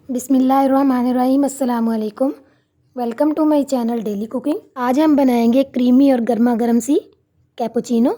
बिस्मिल्लाहिर्रहमानिर्रहीम, अस्सलाम वालेकुम। Welcome to my channel daily cooking. आज हम बनाएंगे क्रीमी और गर्मा गर्म सी कैपुचिनो।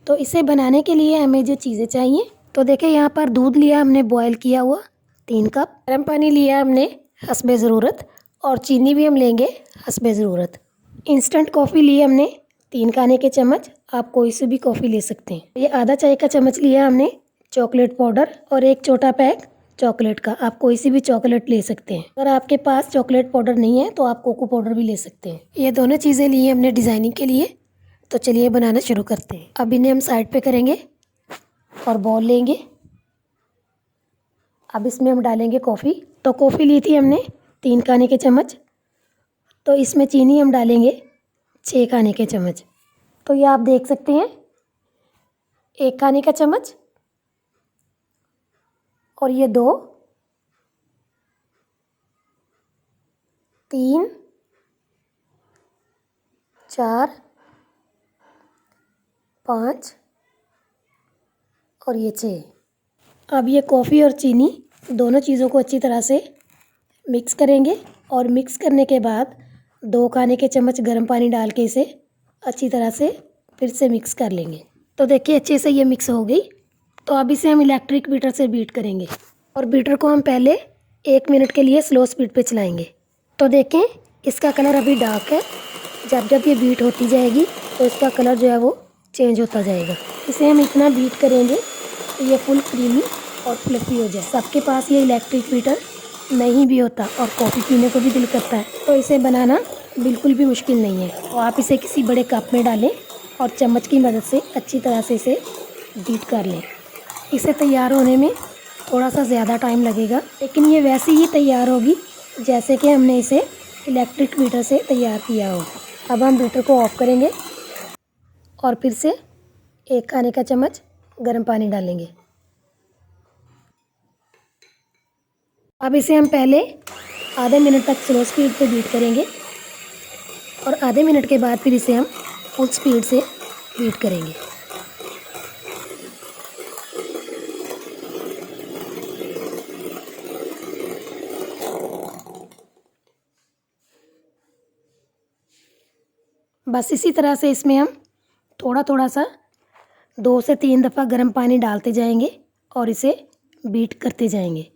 तो इसे बनाने के लिए हमें जो चीज़ें चाहिए, तो देखिए यहाँ पर दूध लिया हमने बॉयल किया हुआ 3 कप, गर्म पानी लिया हमने हस्बे ज़रूरत, और चीनी भी हम लेंगे हस्बे ज़रूरत। इंस्टेंट कॉफ़ी ली हमने 3 खाने के चम्मच, आप कोई से भी कॉफ़ी ले सकते हैं। ये आधा चाय का चम्मच लिया हमने चॉकलेट पाउडर, और एक छोटा पैक चॉकलेट का, आप कोई सी भी चॉकलेट ले सकते हैं। अगर आपके पास चॉकलेट पाउडर नहीं है तो आप कोको पाउडर भी ले सकते हैं। ये दोनों चीज़ें ली हैं हमने डिज़ाइनिंग के लिए। तो चलिए बनाना शुरू करते हैं। अब इन्हें हम साइड पे करेंगे और बॉल लेंगे। अब इसमें हम डालेंगे कॉफ़ी। तो कॉफ़ी ली थी हमने 3 खाने के चम्मच, तो इसमें चीनी हम डालेंगे 6 खाने के चम्मच। तो ये आप देख सकते हैं 1 खाने का चम्मच, और ये 2, 3, 4, 5 और ये 6। अब ये कॉफ़ी और चीनी दोनों चीज़ों को अच्छी तरह से मिक्स करेंगे, और मिक्स करने के बाद 2 खाने के चम्मच गर्म पानी डाल के इसे अच्छी तरह से फिर से मिक्स कर लेंगे। तो देखिए अच्छे से ये मिक्स हो गई। तो अब इसे हम इलेक्ट्रिक बीटर से बीट करेंगे, और बीटर को हम पहले 1 मिनट के लिए स्लो स्पीड पे चलाएंगे। तो देखें इसका कलर अभी डार्क है। जब जब ये बीट होती जाएगी तो इसका कलर जो है वो चेंज होता जाएगा। इसे हम इतना बीट करेंगे कि ये फुल क्रीमी और फ्लफी हो जाए। सबके पास ये इलेक्ट्रिक बीटर नहीं भी होता और कॉफ़ी पीने को भी दिल करता है, तो इसे बनाना बिल्कुल भी मुश्किल नहीं है। तो आप इसे किसी बड़े कप में डालें और चम्मच की मदद से अच्छी तरह से इसे बीट कर लें। इसे तैयार होने में थोड़ा सा ज़्यादा टाइम लगेगा, लेकिन ये वैसे ही तैयार होगी जैसे कि हमने इसे इलेक्ट्रिक बीटर से तैयार किया हो। अब हम बीटर को ऑफ करेंगे और फिर से 1 खाने का चम्मच गर्म पानी डालेंगे। अब इसे हम पहले आधे मिनट तक स्लो स्पीड पे बीट करेंगे, और आधे मिनट के बाद फिर इसे हम फुल स्पीड से बीट करेंगे। बस इसी तरह से इसमें हम थोड़ा थोड़ा सा 2 से 3 दफ़ा गर्म पानी डालते जाएंगे और इसे बीट करते जाएंगे।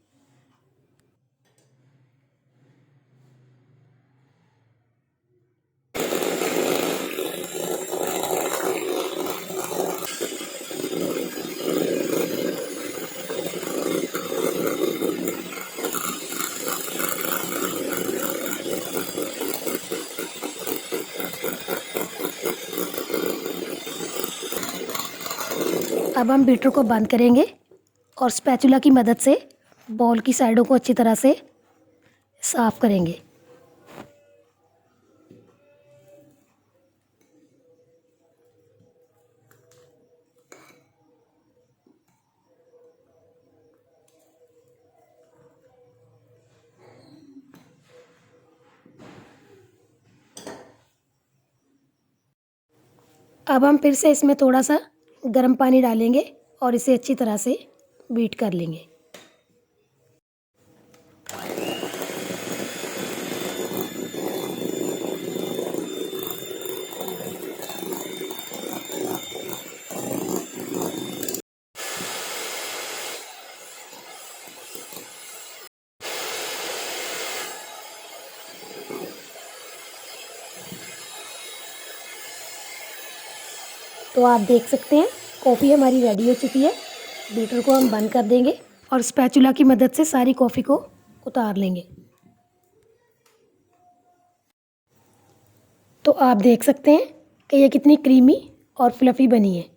अब हम बीटर को बंद करेंगे और स्पैचुला की मदद से बॉल की साइडों को अच्छी तरह से साफ़ करेंगे। अब हम फिर से इसमें थोड़ा सा गर्म पानी डालेंगे और इसे अच्छी तरह से बीट कर लेंगे। तो आप देख सकते हैं कॉफ़ी हमारी रेडी हो चुकी है। बीटर को हम बंद कर देंगे और स्पैचुला की मदद से सारी कॉफ़ी को उतार लेंगे। तो आप देख सकते हैं कि ये कितनी क्रीमी और फ्लफ़ी बनी है।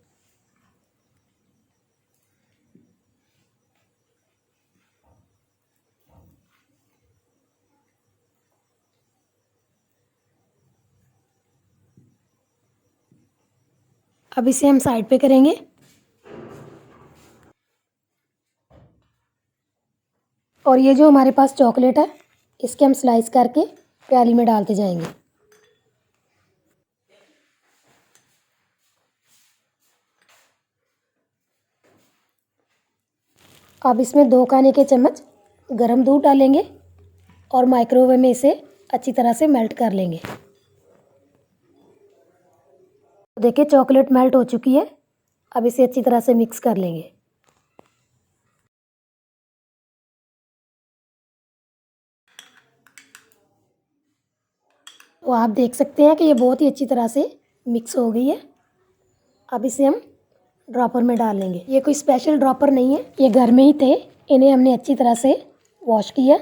अब इसे हम साइड पे करेंगे, और ये जो हमारे पास चॉकलेट है इसके हम स्लाइस करके प्याली में डालते जाएंगे। अब इसमें 2 खाने के चम्मच गर्म दूध डालेंगे और माइक्रोवेव में इसे अच्छी तरह से मेल्ट कर लेंगे। देखिए चॉकलेट मेल्ट हो चुकी है। अब इसे अच्छी तरह से मिक्स कर लेंगे। तो आप देख सकते हैं कि ये बहुत ही अच्छी तरह से मिक्स हो गई है। अब इसे हम ड्रॉपर में डाल लेंगे। ये कोई स्पेशल ड्रॉपर नहीं है, ये घर में ही थे। इन्हें हमने अच्छी तरह से वॉश किया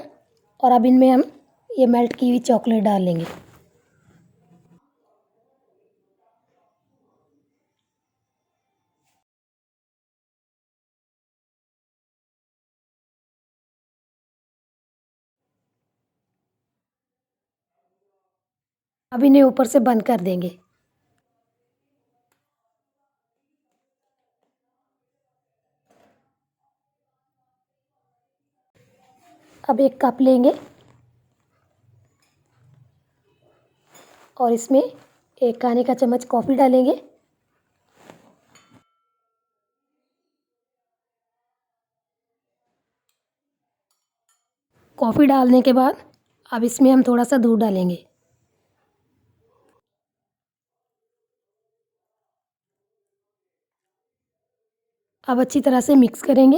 और अब इनमें हम ये मेल्ट की हुई चॉकलेट डाल लेंगे। अब इन्हें ऊपर से बंद कर देंगे। अब एक कप लेंगे और इसमें एक खाने का चम्मच कॉफ़ी डालेंगे। कॉफ़ी डालने के बाद अब इसमें हम थोड़ा सा दूध डालेंगे। अब अच्छी तरह से मिक्स करेंगे।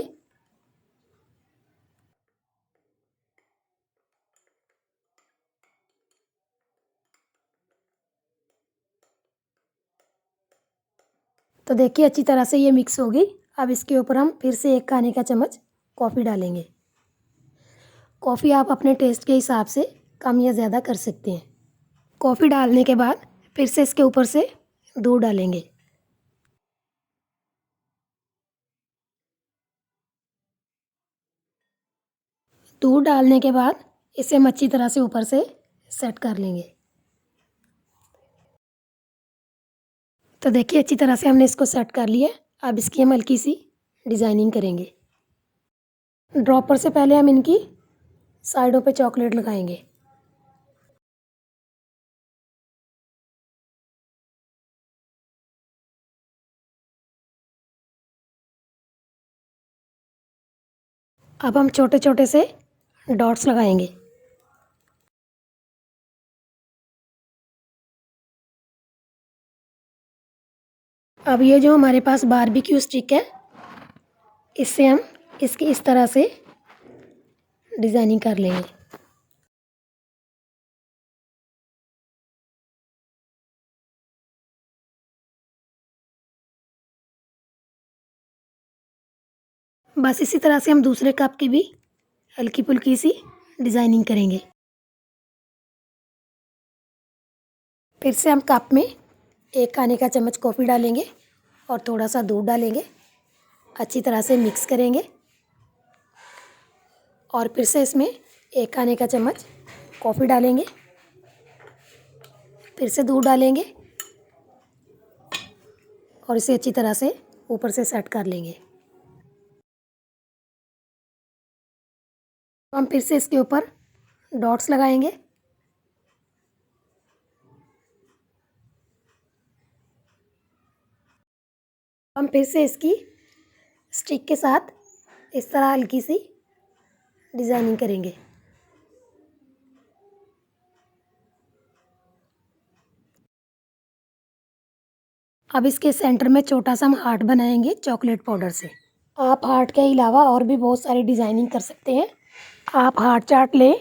तो देखिए अच्छी तरह से ये मिक्स हो गई। अब इसके ऊपर हम फिर से एक खाने का चम्मच कॉफ़ी डालेंगे। कॉफ़ी आप अपने टेस्ट के हिसाब से कम या ज़्यादा कर सकते हैं। कॉफ़ी डालने के बाद फिर से इसके ऊपर से दूध डालेंगे। दूध डालने के बाद इसे हम अच्छी तरह से ऊपर से सेट कर लेंगे। तो देखिए अच्छी तरह से हमने इसको सेट कर लिया। अब इसकी हम हल्की सी डिज़ाइनिंग करेंगे। ड्रॉपर से पहले हम इनकी साइडों पे चॉकलेट लगाएंगे। अब हम छोटे छोटे से डॉट्स लगाएंगे। अब ये जो हमारे पास बारबेक्यू स्टिक है, इससे हम इसकी इस तरह से डिज़ाइनिंग कर लेंगे। बस इसी तरह से हम दूसरे कप की भी हल्की फुल्की सी डिज़ाइनिंग करेंगे। फिर से हम कप में एक खाने का चम्मच कॉफ़ी डालेंगे और थोड़ा सा दूध डालेंगे। अच्छी तरह से मिक्स करेंगे और फिर से इसमें एक खाने का चम्मच कॉफ़ी डालेंगे। फिर से दूध डालेंगे और इसे अच्छी तरह से ऊपर से सेट कर लेंगे। हम फिर से इसके ऊपर डॉट्स लगाएंगे। हम फिर से इसकी स्टिक के साथ इस तरह हल्की सी डिज़ाइनिंग करेंगे। अब इसके सेंटर में छोटा सा हम हार्ट बनाएंगे चॉकलेट पाउडर से। आप हार्ट के अलावा और भी बहुत सारी डिज़ाइनिंग कर सकते हैं। आप हार्ट चार्ट लें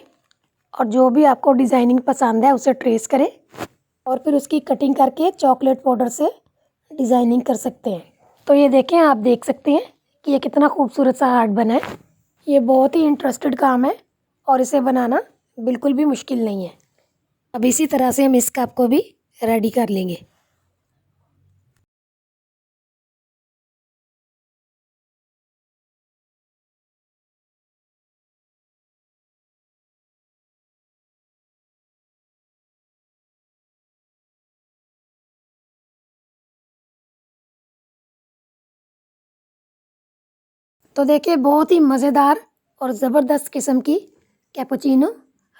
और जो भी आपको डिज़ाइनिंग पसंद है उसे ट्रेस करें और फिर उसकी कटिंग करके चॉकलेट पाउडर से डिज़ाइनिंग कर सकते हैं। तो ये देखें, आप देख सकते हैं कि ये कितना खूबसूरत सा हार्ट बना है। ये बहुत ही इंटरेस्टेड काम है और इसे बनाना बिल्कुल भी मुश्किल नहीं है। अब इसी तरह से हम इस कप को भी रेडी कर लेंगे। तो देखिए बहुत ही मज़ेदार और ज़बरदस्त किस्म की कैपुचिनो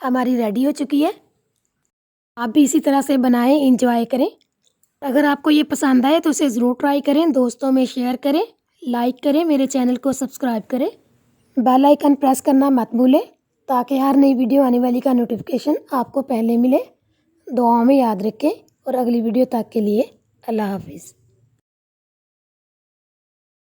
हमारी रेडी हो चुकी है। आप भी इसी तरह से बनाएं, इंजॉय करें। अगर आपको ये पसंद आए तो इसे ज़रूर ट्राई करें, दोस्तों में शेयर करें, लाइक करें, मेरे चैनल को सब्सक्राइब करें। बेल आइकन प्रेस करना मत भूलें ताकि हर नई वीडियो आने वाली का नोटिफिकेशन आपको पहले मिले। दुआओं में याद रखें और अगली वीडियो तक के लिए अल्लाह हाफिज़।